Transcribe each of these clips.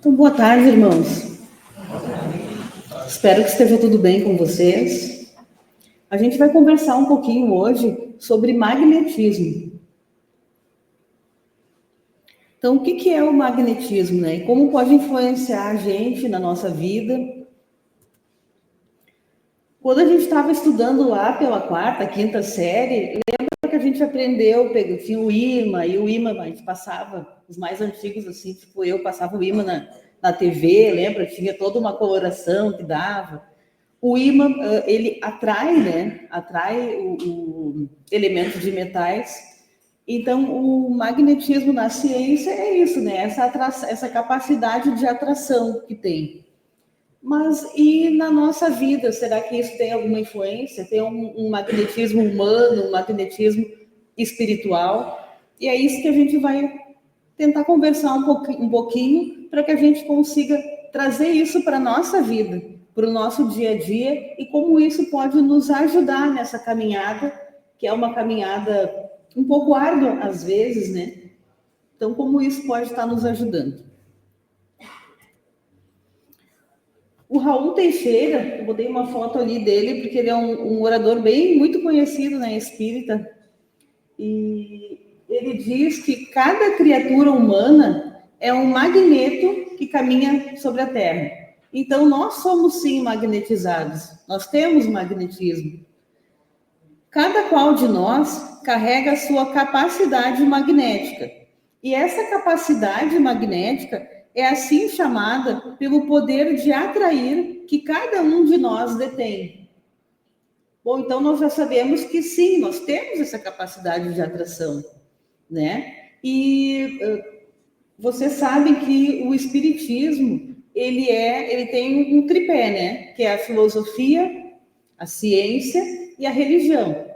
Então, boa tarde, irmãos. Espero que esteja tudo bem com vocês. A gente vai conversar um pouquinho hoje sobre magnetismo. Então, o que é o magnetismo, né? E como pode influenciar a gente na nossa vida? Quando a gente estava estudando lá pela quarta, quinta série, lembra que a gente aprendeu, tinha o imã, e o imã, a gente passava, os mais antigos, assim, tipo eu, passava o imã na TV, lembra? Tinha toda uma coloração que dava. O imã, ele atrai, né? Atrai o elementos de metais. Então, o magnetismo na ciência é isso, né? Essa capacidade de atração que tem. Mas e na nossa vida, será que isso tem alguma influência? Tem um magnetismo humano, um magnetismo espiritual? E é isso que a gente vai tentar conversar um pouquinho para que a gente consiga trazer isso para a nossa vida, para o nosso dia a dia, e como isso pode nos ajudar nessa caminhada, que é uma caminhada um pouco árdua às vezes, né? Então, como isso pode estar nos ajudando? O Raul Teixeira, eu botei uma foto ali dele, porque ele é um orador muito conhecido na espírita, e ele diz que cada criatura humana é um magneto que caminha sobre a Terra. Então, nós somos sim magnetizados, nós temos magnetismo. Cada qual de nós carrega a sua capacidade magnética. E essa capacidade magnética é assim chamada pelo poder de atrair que cada um de nós detém. Bom, então nós já sabemos que sim, nós temos essa capacidade de atração, né? E vocês sabem que o espiritismo, ele tem um tripé, né? Que é a filosofia, a ciência e a religião.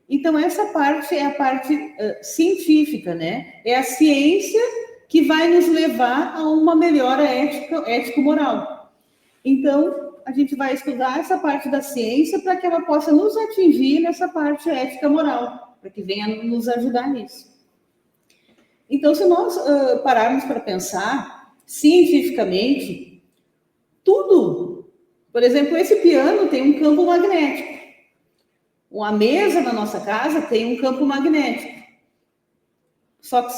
Então, essa parte é a parte científica, né? É a ciência que vai nos levar a uma melhora ético-moral. Então, a gente vai estudar essa parte da ciência para que ela possa nos atingir nessa parte ética-moral, para que venha nos ajudar nisso. Então, se nós pararmos para pensar cientificamente, tudo, por exemplo, esse piano tem um campo magnético. Uma mesa na nossa casa tem um campo magnético. Só que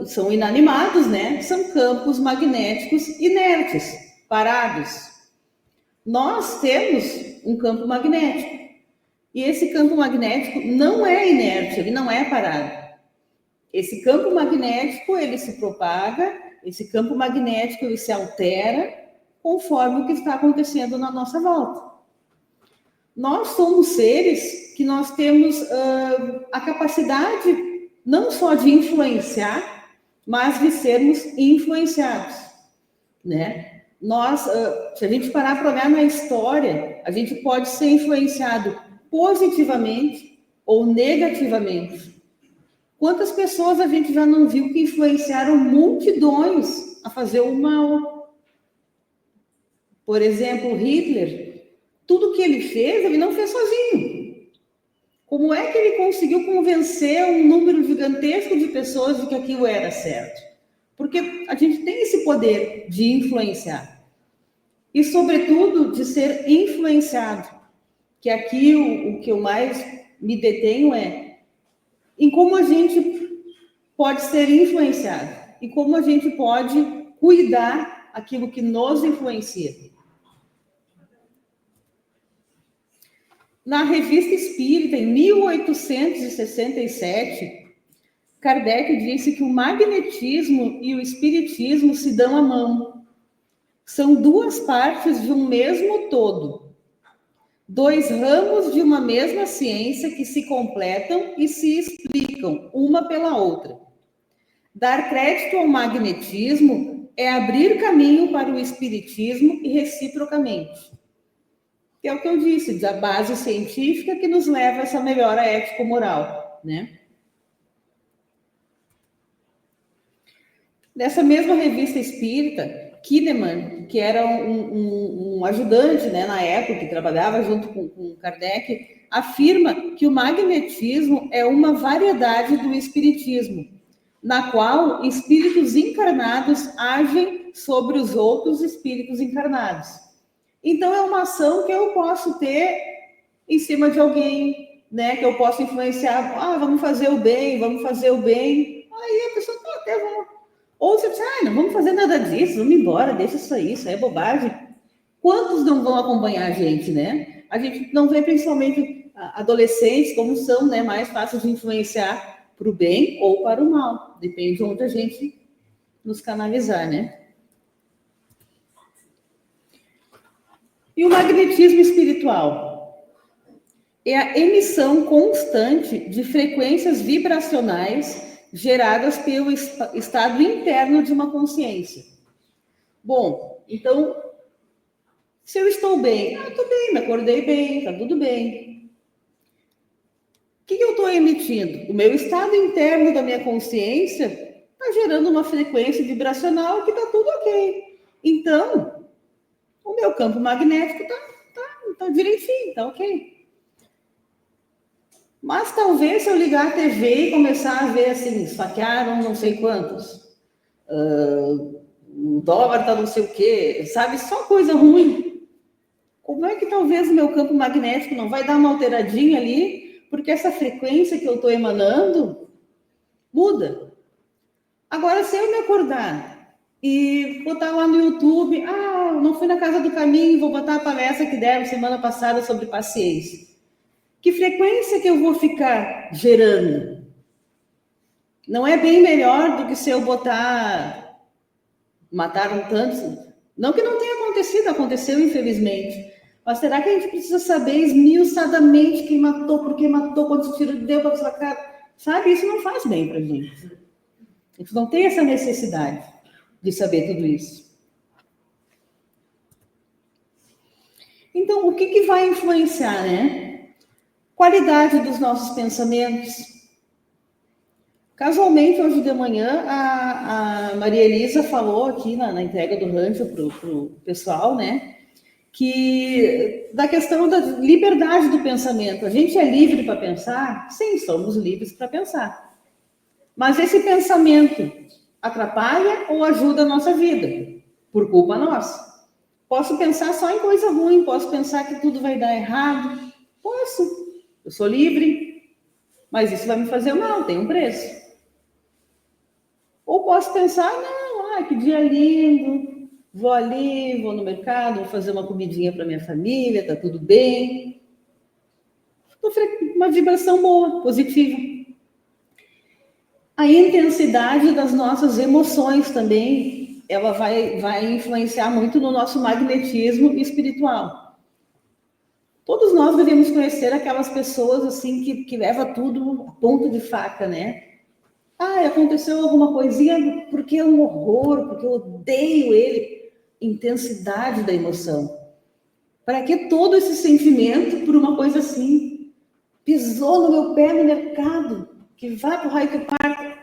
são inanimados, né? São campos magnéticos inertes, parados. Nós temos um campo magnético. E esse campo magnético não é inerte, ele não é parado. Esse campo magnético, ele se propaga, esse campo magnético, ele se altera conforme o que está acontecendo na nossa volta. Nós somos seres que nós temos a capacidade não só de influenciar, mas de sermos influenciados, né? Nós, se a gente parar para olhar na história, a gente pode ser influenciado positivamente ou negativamente. Quantas pessoas a gente já não viu que influenciaram multidões a fazer o mal? Por exemplo, Hitler, tudo que ele fez, ele não fez sozinho. Como é que ele conseguiu convencer um número gigantesco de pessoas de que aquilo era certo? Porque a gente tem esse poder de influenciar. E, sobretudo, de ser influenciado. Que aqui o que eu mais me detenho é em como a gente pode ser influenciado e como a gente pode cuidar aquilo que nos influencia. Na Revista Espírita, em 1867, Kardec disse que o magnetismo e o espiritismo se dão a mão. São duas partes de um mesmo todo. Dois ramos de uma mesma ciência que se completam e se explicam uma pela outra. Dar crédito ao magnetismo é abrir caminho para o espiritismo e reciprocamente. Que é o que eu disse, da base científica que nos leva a essa melhora ético-moral, né? Nessa mesma revista espírita, Kinneman, que era um ajudante, né, na época, que trabalhava junto com Kardec, afirma que o magnetismo é uma variedade do espiritismo, na qual espíritos encarnados agem sobre os outros espíritos encarnados. Então, é uma ação que eu posso ter em cima de alguém, né? Que eu posso influenciar. Ah, vamos fazer o bem, vamos fazer o bem. Aí a pessoa até vai. Ou você diz, ah, não vamos fazer nada disso, vamos embora, deixa isso aí é bobagem. Quantos não vão acompanhar a gente, né? A gente não vê principalmente adolescentes, como são, né, mais fáceis de influenciar para o bem ou para o mal. Depende de onde a gente nos canalizar, né? E o magnetismo espiritual é a emissão constante de frequências vibracionais geradas pelo estado interno de uma consciência. Bom, então, se eu estou bem, estou bem, me acordei bem, está tudo bem. O que eu estou emitindo? O meu estado interno da minha consciência está gerando uma frequência vibracional que está tudo ok. Então, o meu campo magnético está direitinho, está ok. Mas talvez se eu ligar a TV e começar a ver assim, esfaquearam não sei quantos, o dólar está não sei o quê, sabe? Só coisa ruim. Como é que talvez o meu campo magnético não vai dar uma alteradinha ali, porque essa frequência que eu estou emanando muda. Agora, se eu me acordar e botar lá no YouTube, não fui na Casa do Caminho, vou botar a palestra que deram semana passada sobre paciência. Que frequência que eu vou ficar gerando? Não é bem melhor do que se eu botar... Mataram tantos... Não que não tenha acontecido, aconteceu infelizmente. Mas será que a gente precisa saber esmiuçadamente quem matou, por que matou, quantos tiros deu para sua cara? Sabe, isso não faz bem para a gente. A gente não tem essa necessidade de saber tudo isso. Então, o que vai influenciar, né? Qualidade dos nossos pensamentos. Casualmente, hoje de manhã, a Maria Elisa falou aqui na entrega do rancho para o pessoal, né? Que da questão da liberdade do pensamento. A gente é livre para pensar? Sim, somos livres para pensar. Mas esse pensamento atrapalha ou ajuda a nossa vida? Por culpa nossa. Posso pensar só em coisa ruim, posso pensar que tudo vai dar errado. Posso. Eu sou livre, mas isso vai me fazer mal, tem um preço. Ou posso pensar, não, que dia lindo, vou ali, vou no mercado, vou fazer uma comidinha para minha família, tá tudo bem. Uma vibração boa, positiva. A intensidade das nossas emoções também, ela vai influenciar muito no nosso magnetismo espiritual. Todos nós devemos conhecer aquelas pessoas assim que leva tudo a ponto de faca, né? Aconteceu alguma coisinha porque é um horror, porque eu odeio ele. Intensidade da emoção. Para que todo esse sentimento por uma coisa assim? Pisou no meu pé no mercado, que vai para o raio que parta.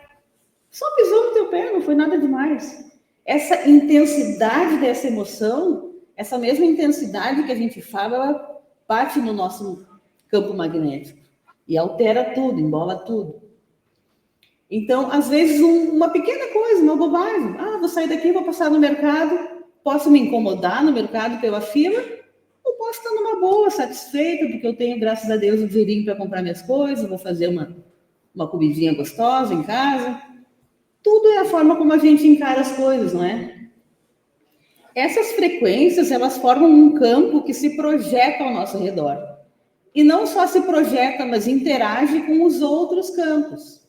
Só pisou no teu pé, não foi nada demais. Essa intensidade dessa emoção, essa mesma intensidade que a gente fala, ela bate no nosso campo magnético e altera tudo, embola tudo. Então, às vezes, uma pequena coisa, uma bobagem. Vou sair daqui, vou passar no mercado, posso me incomodar no mercado pela fila, ou posso estar numa boa, satisfeita, porque eu tenho, graças a Deus, um dinheirinho para comprar minhas coisas, vou fazer uma comidinha gostosa em casa. Tudo é a forma como a gente encara as coisas, não é? Essas frequências, elas formam um campo que se projeta ao nosso redor. E não só se projeta, mas interage com os outros campos.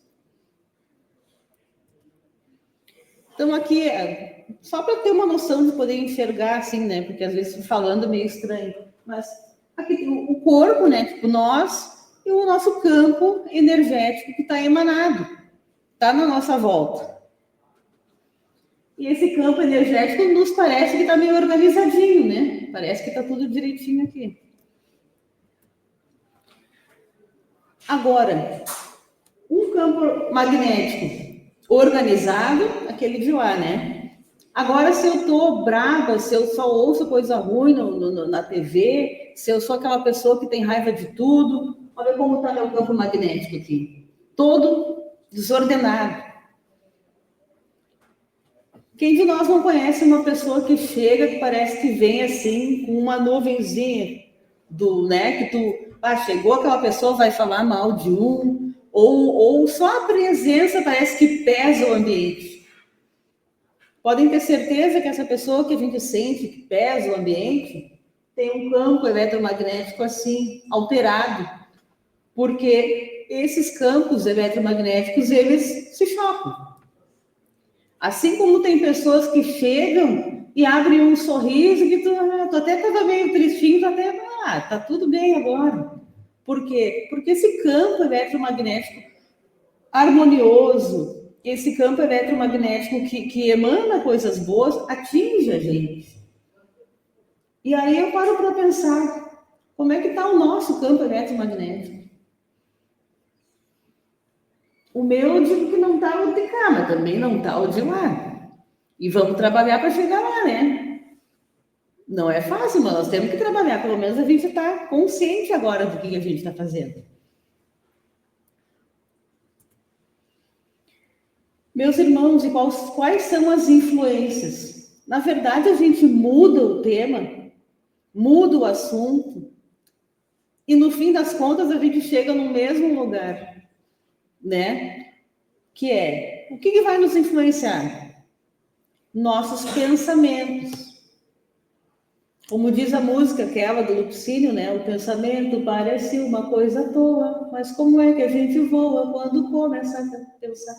Então, aqui, só para ter uma noção de poder enxergar, assim, né? Porque às vezes falando é meio estranho. Mas aqui tem o corpo, né? Tipo, nós e o nosso campo energético que está emanado, está na nossa volta. E esse campo energético nos parece que está meio organizadinho, né? Parece que está tudo direitinho aqui. Agora, um campo magnético organizado, aquele de lá, né? Agora, se eu tô brava, se eu só ouço coisa ruim na TV, se eu sou aquela pessoa que tem raiva de tudo, olha como está meu campo magnético aqui. Todo desordenado. Quem de nós não conhece uma pessoa que chega, que parece que vem assim, com uma nuvenzinha né, que chegou aquela pessoa, vai falar mal de um, ou só a presença parece que pesa o ambiente. Podem ter certeza que essa pessoa que a gente sente que pesa o ambiente tem um campo eletromagnético assim, alterado, porque esses campos eletromagnéticos, eles se chocam. Assim como tem pessoas que chegam e abrem um sorriso que tu até estava meio tristinho, tá tudo bem agora. Por quê? Porque esse campo eletromagnético harmonioso, esse campo eletromagnético que emana coisas boas, atinge a gente. E aí eu paro para pensar, como é que está o nosso campo eletromagnético? O meu, eu digo que não está o de cá, mas também não está o de lá. E vamos trabalhar para chegar lá, né? Não é fácil, mas nós temos que trabalhar. Pelo menos a gente está consciente agora do que a gente está fazendo. Meus irmãos, e quais são as influências? Na verdade, a gente muda o tema, muda o assunto, e no fim das contas a gente chega no mesmo lugar, né? Que é, o que vai nos influenciar? Nossos pensamentos. Como diz a música aquela do Lupicínio, né? O pensamento parece uma coisa à toa, mas como é que a gente voa quando começa a pensar?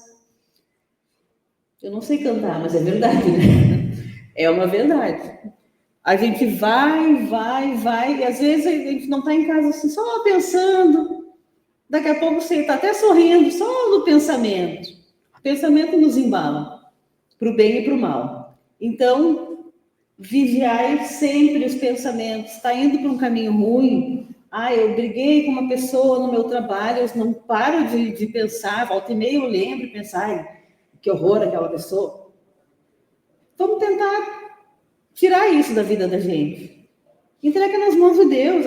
Eu não sei cantar, mas é verdade, né? É uma verdade. A gente vai, e às vezes a gente não está em casa assim, só pensando. Daqui a pouco você está até sorrindo, só no pensamento. O pensamento nos embala, para o bem e para o mal. Então, vigiai sempre os pensamentos. Está indo para um caminho ruim? Eu briguei com uma pessoa no meu trabalho, eu não paro de pensar, volta e meia eu lembro e pensar, que horror aquela pessoa. Vamos tentar tirar isso da vida da gente. Entrega nas mãos de Deus,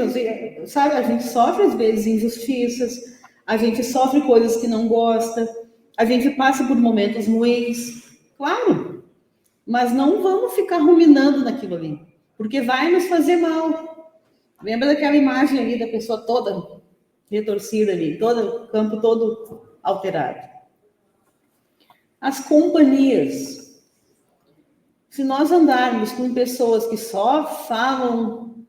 sabe? A gente sofre às vezes injustiças, a gente sofre coisas que não gosta, a gente passa por momentos ruins, claro, mas não vamos ficar ruminando naquilo ali, porque vai nos fazer mal. Lembra daquela imagem ali da pessoa toda retorcida ali, todo o campo todo alterado. As companhias. Se nós andarmos com pessoas que só falam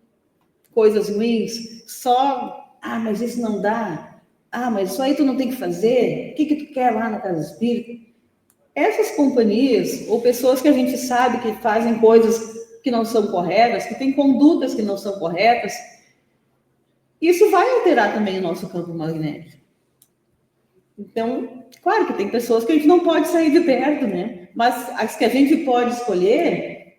coisas ruins, mas isso não dá, mas isso aí tu não tem que fazer, o que tu quer lá na casa espírita? Essas companhias, ou pessoas que a gente sabe que fazem coisas que não são corretas, que têm condutas que não são corretas, isso vai alterar também o nosso campo magnético. Então, claro que tem pessoas que a gente não pode sair de perto, né? Mas as que a gente pode escolher,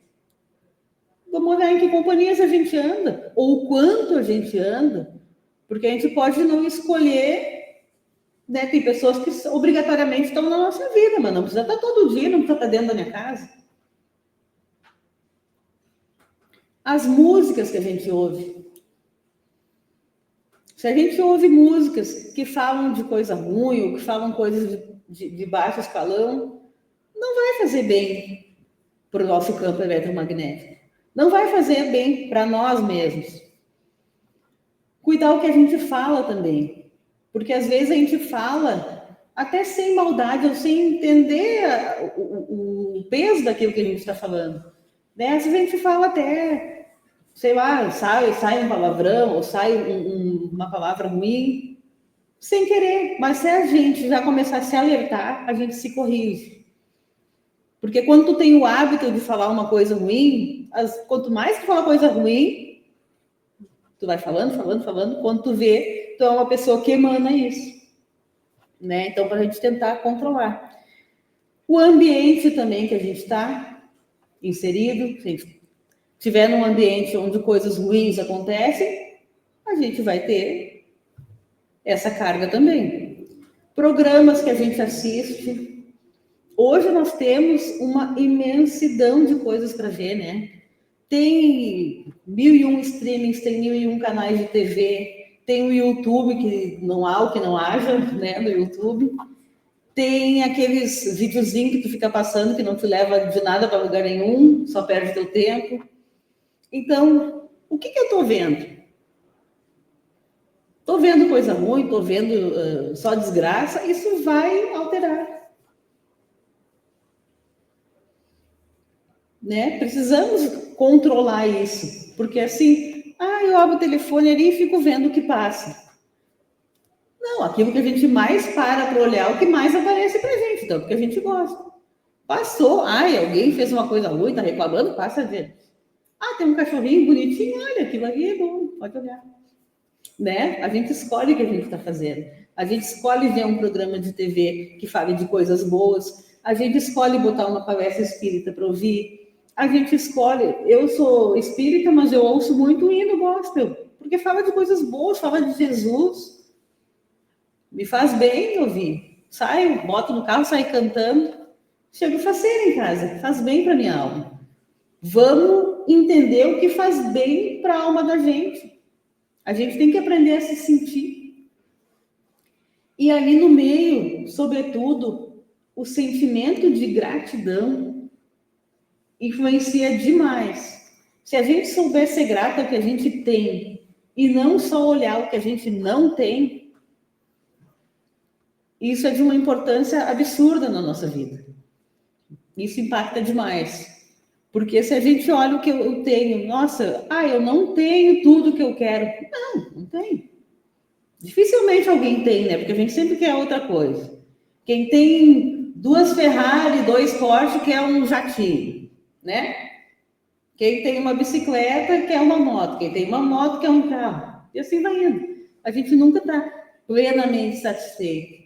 vamos olhar em que companhias a gente anda, ou quanto a gente anda, porque a gente pode não escolher, né? Tem pessoas que obrigatoriamente estão na nossa vida, mas não precisa estar todo dia, não precisa estar dentro da minha casa. As músicas que a gente ouve. Se a gente ouve músicas que falam de coisa ruim, ou que falam coisas de baixo escalão, não vai fazer bem para o nosso campo eletromagnético. Não vai fazer bem para nós mesmos. Cuidar o que a gente fala também. Porque às vezes a gente fala até sem maldade, ou sem entender o peso daquilo que a gente está falando. Né? Às vezes a gente fala até, sei lá, sai um palavrão, ou sai uma palavra ruim, sem querer. Mas se a gente já começar a se alertar, a gente se corrige. Porque quando tu tem o hábito de falar uma coisa ruim, quanto mais tu fala coisa ruim, tu vai falando, quando tu vê, tu é uma pessoa que emana isso. Né? Então, para a gente tentar controlar. O ambiente também que a gente está inserido, se a gente estiver num ambiente onde coisas ruins acontecem, a gente vai ter essa carga também. Programas que a gente assiste. Hoje nós temos uma imensidão de coisas para ver, né? Tem 1001 streamings, tem 1001 canais de TV, tem o YouTube, que não há o que não haja, né, no YouTube. tem aqueles videozinhos que tu fica passando, que não te leva de nada para lugar nenhum, só perde teu tempo. Então, o que eu estou vendo? Estou vendo coisa ruim, estou vendo só desgraça, isso vai alterar. Né? Precisamos controlar isso, porque assim, eu abro o telefone ali e fico vendo o que passa. Não, aquilo que a gente mais para olhar, o que mais aparece pra gente, então, porque a gente gosta. Passou, alguém fez uma coisa ruim, tá reclamando, passa a ver. Tem um cachorrinho bonitinho, olha, aquilo ali é bom, pode olhar. Né? A gente escolhe o que a gente está fazendo. A gente escolhe ver um programa de TV que fale de coisas boas. A gente escolhe botar uma palestra espírita para ouvir. A gente escolhe. Eu sou espírita, mas eu ouço muito hino gospel, porque fala de coisas boas, fala de Jesus. Me faz bem ouvir. Saio, boto no carro, saio cantando. Chego faceira em casa, faz bem para minha alma. Vamos entender o que faz bem para a alma da gente. A gente tem que aprender a se sentir. E ali no meio, sobretudo, o sentimento de gratidão influencia demais. Se a gente souber ser grata ao que a gente tem e não só olhar o que a gente não tem, isso é de uma importância absurda na nossa vida. Isso impacta demais. Porque se a gente olha o que eu tenho, nossa, eu não tenho tudo que eu quero. Não tenho. Dificilmente alguém tem, né? Porque a gente sempre quer outra coisa. Quem tem 2 Ferrari, 2 Porsche, quer um jatinho, né? Quem tem uma bicicleta, quer uma moto. Quem tem uma moto, quer um carro. E assim vai indo. A gente nunca está plenamente satisfeito.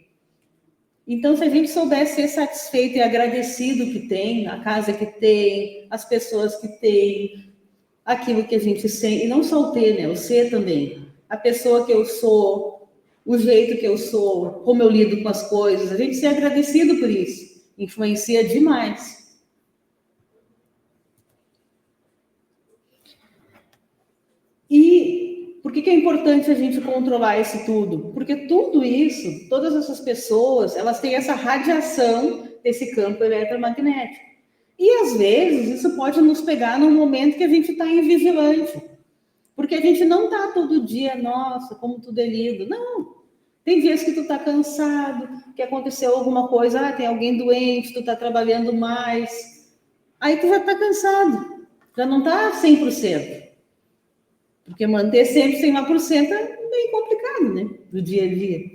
Então, se a gente souber ser satisfeito e agradecido que tem, a casa que tem, as pessoas que tem, aquilo que a gente sente, e não só o ter, né? O ser também. A pessoa que eu sou, o jeito que eu sou, como eu lido com as coisas, a gente ser agradecido por isso, influencia demais. E por que é importante a gente controlar isso tudo? Porque tudo isso, todas essas pessoas, elas têm essa radiação desse campo eletromagnético. E às vezes isso pode nos pegar num momento que a gente está invigilante. Porque a gente não está todo dia, nossa, como tudo é lindo. Não. Tem dias que tu está cansado, que aconteceu alguma coisa, tem alguém doente, tu está trabalhando mais. Aí tu já está cansado, já não está 100%. Porque manter sempre 100% é bem complicado, né? Do dia a dia.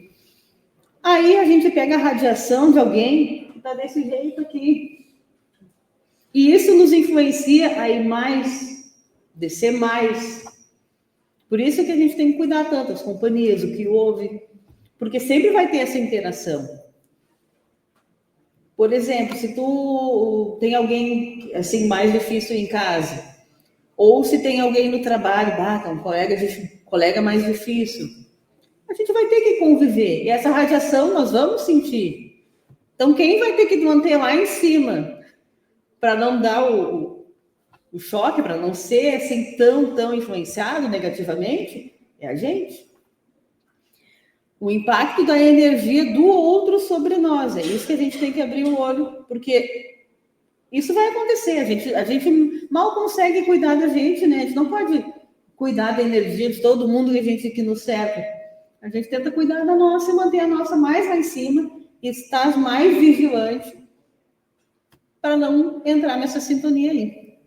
Aí a gente pega a radiação de alguém que está desse jeito aqui. E isso nos influencia a ir mais, descer mais. Por isso que a gente tem que cuidar tanto das companhias, o que ouve, porque sempre vai ter essa interação. Por exemplo, se tu tem alguém assim mais difícil em casa, ou se tem alguém no trabalho, um colega mais difícil, a gente vai ter que conviver. E essa radiação nós vamos sentir. Então, quem vai ter que manter lá em cima para não dar o choque, para não ser assim tão influenciado negativamente, é a gente. O impacto da energia do outro sobre nós. É isso que a gente tem que abrir o olho, porque isso vai acontecer. A gente mal consegue cuidar da gente, né? A gente não pode cuidar da energia de todo mundo que nos cerca. A gente tenta cuidar da nossa e manter a nossa mais lá em cima e estar mais vigilante para não entrar nessa sintonia aí.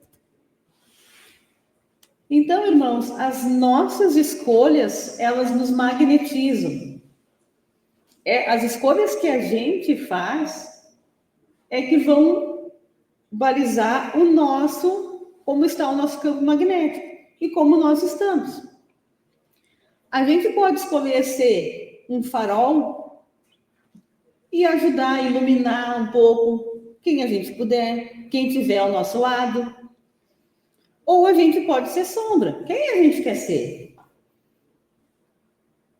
Então, irmãos, as nossas escolhas, elas nos magnetizam. As escolhas que a gente faz é que vão balizar como está o nosso campo magnético e como nós estamos. A gente pode escolher ser um farol e ajudar a iluminar um pouco quem a gente puder, quem tiver ao nosso lado. Ou a gente pode ser sombra. Quem a gente quer ser?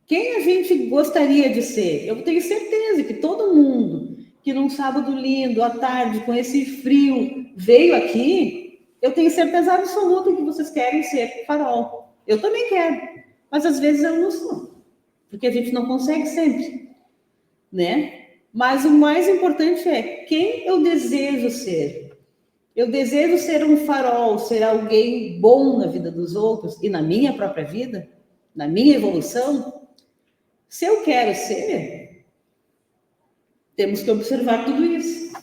Quem a gente gostaria de ser? Eu tenho certeza que todo mundo que num sábado lindo, à tarde, com esse frio, veio aqui, eu tenho certeza absoluta que vocês querem ser farol. Eu também quero, mas às vezes eu não sou, porque a gente não consegue sempre, né? Mas o mais importante é quem eu desejo ser. Eu desejo ser um farol, ser alguém bom na vida dos outros e na minha própria vida, na minha evolução. Se eu quero ser, temos que observar tudo isso.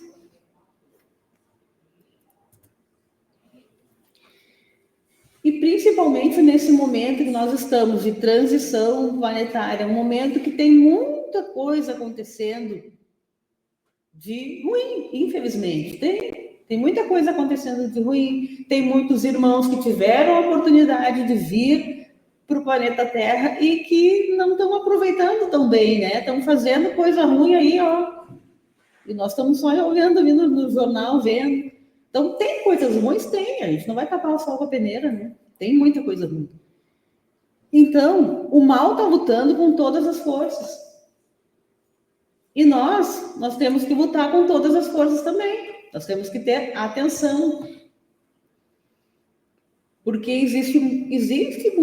E principalmente nesse momento que nós estamos de transição planetária, um momento que tem muita coisa acontecendo de ruim, infelizmente. Tem muita coisa acontecendo de ruim, tem muitos irmãos que tiveram a oportunidade de vir para o planeta Terra e que não estão aproveitando tão bem, né? Estão fazendo coisa ruim aí, ó. E nós estamos só olhando ali no jornal, vendo. Então, tem coisas ruins? Tem. A gente não vai tapar o sol com a peneira, né? Tem muita coisa ruim. Então, o mal está lutando com todas as forças. E nós temos que lutar com todas as forças também. Nós temos que ter atenção. Porque existe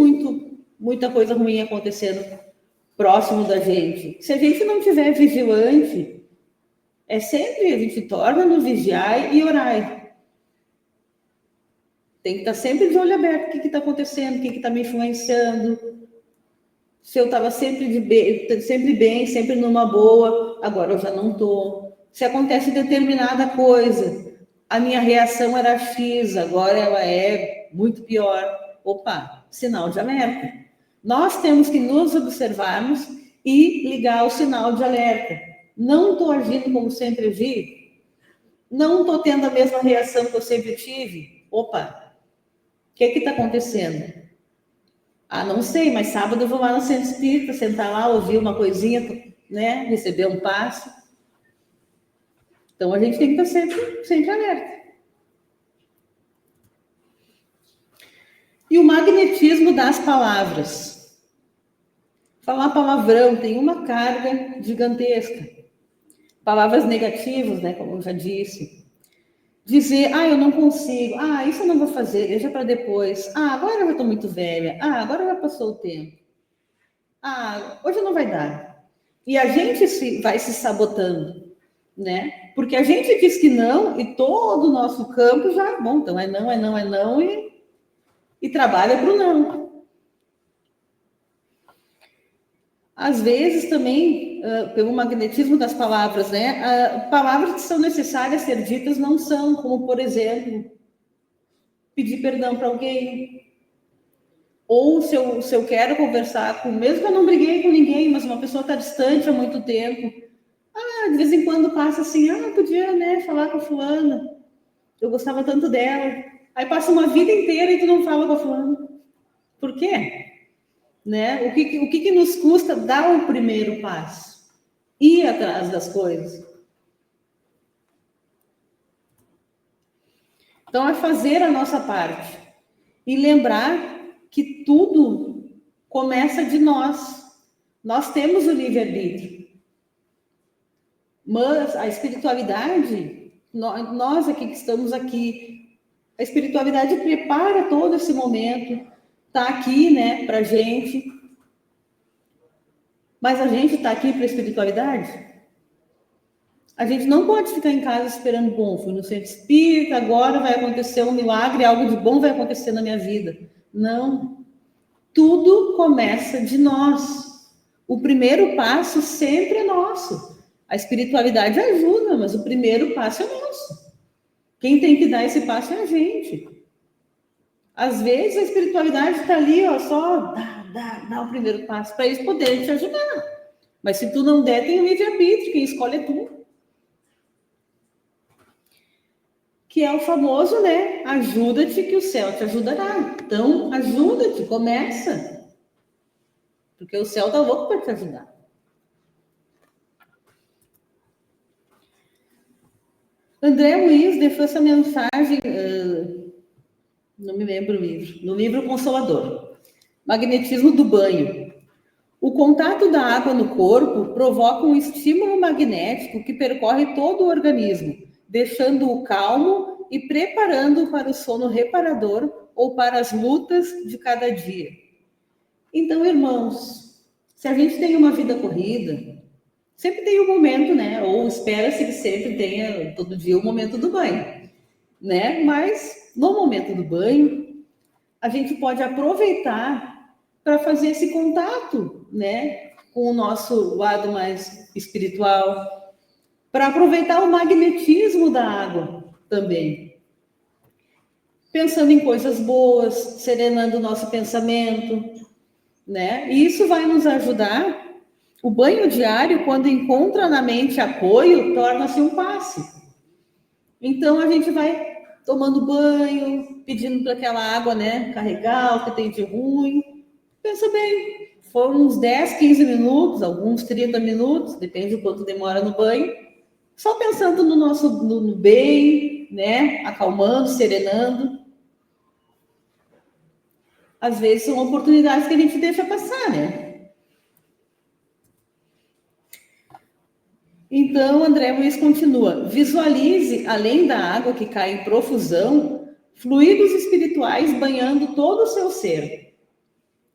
muita coisa ruim acontecendo próximo da gente. Se a gente não estiver vigilante, a gente torna no vigiar e orar. Tem que estar sempre de olho aberto. O que está acontecendo? O que está me influenciando? Se eu estava sempre bem, sempre numa boa, agora eu já não estou. Se acontece determinada coisa, a minha reação era X, agora ela é muito pior. Opa, sinal de alerta. Nós temos que nos observarmos e ligar o sinal de alerta. Não estou agindo como sempre agi? Não estou tendo a mesma reação que eu sempre tive? Opa, o que está acontecendo? Ah, não sei, mas sábado eu vou lá no centro espírita, sentar lá, ouvir uma coisinha, né? Receber um passe. Então a gente tem que estar sempre alerta. E o magnetismo das palavras. Falar palavrão tem uma carga gigantesca. Palavras negativas, né? Como eu já disse. Dizer, eu não consigo, isso eu não vou fazer, deixa para depois. Agora eu já estou muito velha. Agora já passou o tempo. Hoje não vai dar. E a gente vai se sabotando, né? Porque a gente diz que não e todo o nosso campo já, então é não e trabalha para o não. Às vezes também, pelo magnetismo das palavras, né? Palavras que são necessárias ser ditas não são, como, por exemplo, pedir perdão para alguém. Ou se eu quero conversar mesmo que eu não briguei com ninguém, mas uma pessoa está distante há muito tempo. De vez em quando passa assim, podia, né, falar com a fulana. Eu gostava tanto dela. Aí passa uma vida inteira e tu não fala com a fulana. Por quê? Né? O que nos custa dar o primeiro passo? Ir atrás das coisas. Então, é fazer a nossa parte. E lembrar que tudo começa de nós. Nós temos o livre-arbítrio. Mas a espiritualidade, nós aqui que estamos aqui, a espiritualidade prepara todo esse momento, está aqui, né, para a gente. Mas a gente está aqui para a espiritualidade? A gente não pode ficar em casa esperando, fui no centro espírita, agora vai acontecer um milagre, algo de bom vai acontecer na minha vida. Não. Tudo começa de nós. O primeiro passo sempre é nosso. A espiritualidade ajuda, mas o primeiro passo é nosso. Quem tem que dar esse passo é a gente. Às vezes a espiritualidade está ali, só dá o primeiro passo para eles poderem te ajudar. Mas se tu não der, tem o livre-arbítrio, quem escolhe é tu. Que é o famoso, né? Ajuda-te que o céu te ajudará. Então, ajuda-te, começa. Porque o céu está louco para te ajudar. André Luiz deixou essa mensagem, não me lembro o livro, no livro Consolador. Magnetismo do banho. O contato da água no corpo provoca um estímulo magnético que percorre todo o organismo, deixando-o calmo e preparando-o para o sono reparador ou para as lutas de cada dia. Então, irmãos, se a gente tem uma vida corrida, Sempre tem um momento, né? Ou espera-se que sempre tenha, todo dia, o momento do banho, né? Mas no momento do banho, a gente pode aproveitar para fazer esse contato, né? Com o nosso lado mais espiritual, para aproveitar o magnetismo da água também. Pensando em coisas boas, serenando o nosso pensamento, né? E isso vai nos ajudar. O banho diário, quando encontra na mente apoio, torna-se um passe. Então, a gente vai tomando banho, pedindo para aquela água, né, carregar o que tem de ruim. Pensa bem, foram uns 10, 15 minutos, alguns 30 minutos, depende do quanto demora no banho, só pensando no bem, né, acalmando, serenando. Às vezes são oportunidades que a gente deixa passar, né? Então, André Luiz continua. Visualize, além da água que cai em profusão, fluidos espirituais banhando todo o seu ser.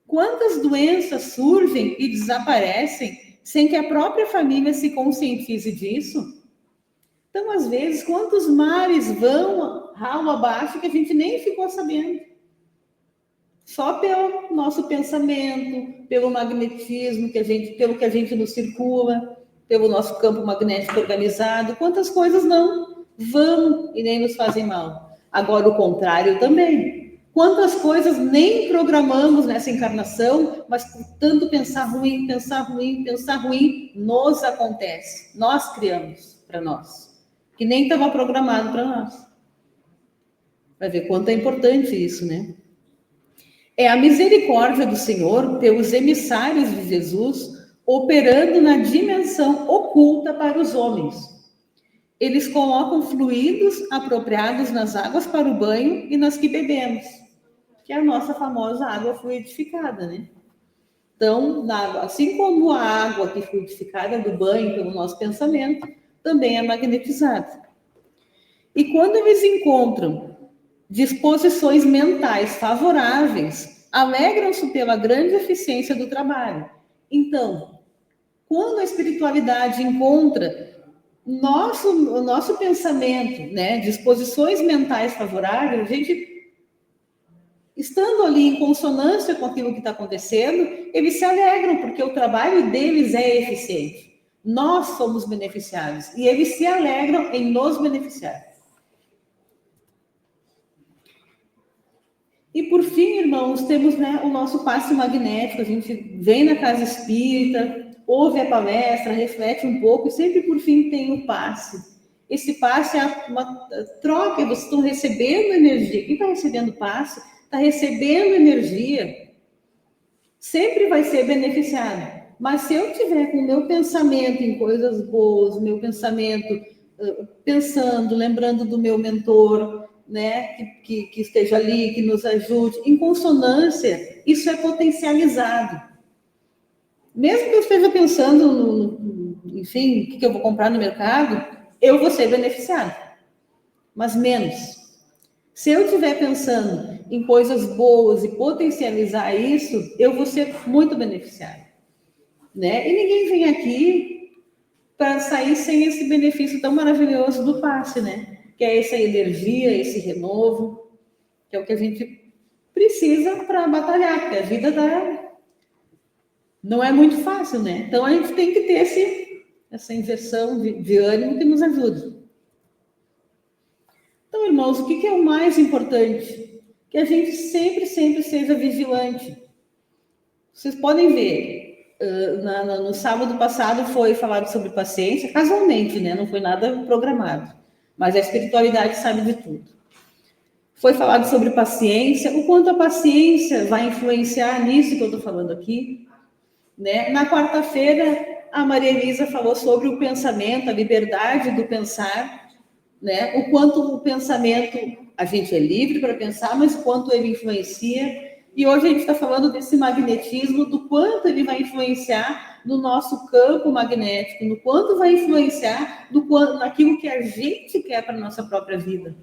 Quantas doenças surgem e desaparecem sem que a própria família se conscientize disso? Então, às vezes, quantos mares vão ralo abaixo que a gente nem ficou sabendo? Só pelo nosso pensamento, pelo magnetismo pelo que a gente nos circula, pelo nosso campo magnético organizado, quantas coisas não vão e nem nos fazem mal. Agora, o contrário também. Quantas coisas nem programamos nessa encarnação, mas por tanto pensar ruim, nos acontece. Nós criamos para nós, que nem estava programado para nós. Vai ver quanto é importante isso, né? É a misericórdia do Senhor pelos emissários de Jesus operando na dimensão oculta para os homens. Eles colocam fluidos apropriados nas águas para o banho e nas que bebemos, que é a nossa famosa água fluidificada, né? Então, assim como a água que é fluidificada do banho pelo nosso pensamento, também é magnetizada. E quando eles encontram disposições mentais favoráveis, alegram-se pela grande eficiência do trabalho. Então, quando a espiritualidade encontra o nosso pensamento, né, disposições mentais favoráveis, a gente, estando ali em consonância com aquilo que está acontecendo, eles se alegram, porque o trabalho deles é eficiente. Nós somos beneficiados e eles se alegram em nos beneficiar. E por fim, irmãos, temos, né, o nosso passe magnético. A gente vem na casa espírita, ouve a palestra, reflete um pouco e sempre por fim tem o passe. Esse passe é uma troca, vocês estão recebendo energia. Quem está recebendo passe está recebendo energia, sempre vai ser beneficiado. Mas se eu tiver com o meu pensamento em coisas boas, o meu pensamento pensando, lembrando do meu mentor, né, que esteja ali, que nos ajude, em consonância, isso é potencializado. Mesmo que eu esteja pensando, enfim, o que eu vou comprar no mercado, eu vou ser beneficiado, mas menos. Se eu estiver pensando em coisas boas e potencializar isso, eu vou ser muito beneficiado, né? E ninguém vem aqui para sair sem esse benefício tão maravilhoso do passe, né? Que é essa energia, esse renovo, que é o que a gente precisa para batalhar, porque a vida não é muito fácil, né? Então a gente tem que ter essa injeção de ânimo que nos ajuda. Então, irmãos, o que é o mais importante? Que a gente sempre seja vigilante. Vocês podem ver, no sábado passado foi falado sobre paciência, casualmente, né? Não foi nada programado. Mas a espiritualidade sabe de tudo. Foi falado sobre paciência, o quanto a paciência vai influenciar nisso que eu estou falando aqui, né? Na quarta-feira, a Maria Elisa falou sobre o pensamento, a liberdade do pensar, né? O quanto o pensamento, a gente é livre para pensar, mas o quanto ele influencia. E hoje a gente está falando desse magnetismo, do quanto ele vai influenciar no nosso campo magnético, no quanto vai influenciar naquilo que a gente quer para a nossa própria vida.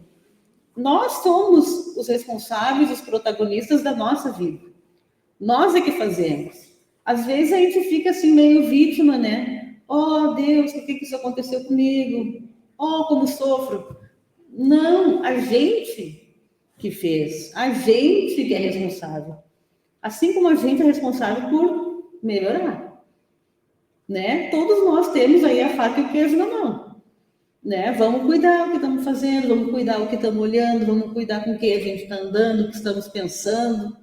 Nós somos os responsáveis, os protagonistas da nossa vida. Nós é que fazemos. Às vezes a gente fica assim meio vítima, né? oh, Deus, por que isso aconteceu comigo? Oh, como sofro. Não, a gente que fez, a gente que é responsável. Assim como a gente é responsável por melhorar, né? Todos nós temos aí a faca e o queijo na mão, né? Vamos cuidar do que estamos fazendo, vamos cuidar do que estamos olhando, vamos cuidar com o que a gente está andando, o que estamos pensando.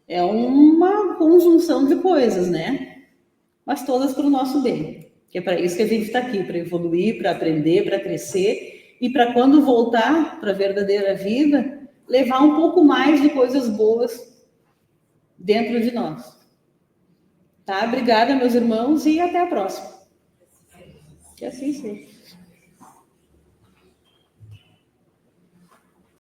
É uma conjunção de coisas, né? Mas todas para o nosso bem. Que é para isso que a gente está aqui, para evoluir, para aprender, para crescer e para quando voltar para a verdadeira vida, levar um pouco mais de coisas boas dentro de nós. Tá? Obrigada, meus irmãos, e até a próxima. Que assim seja.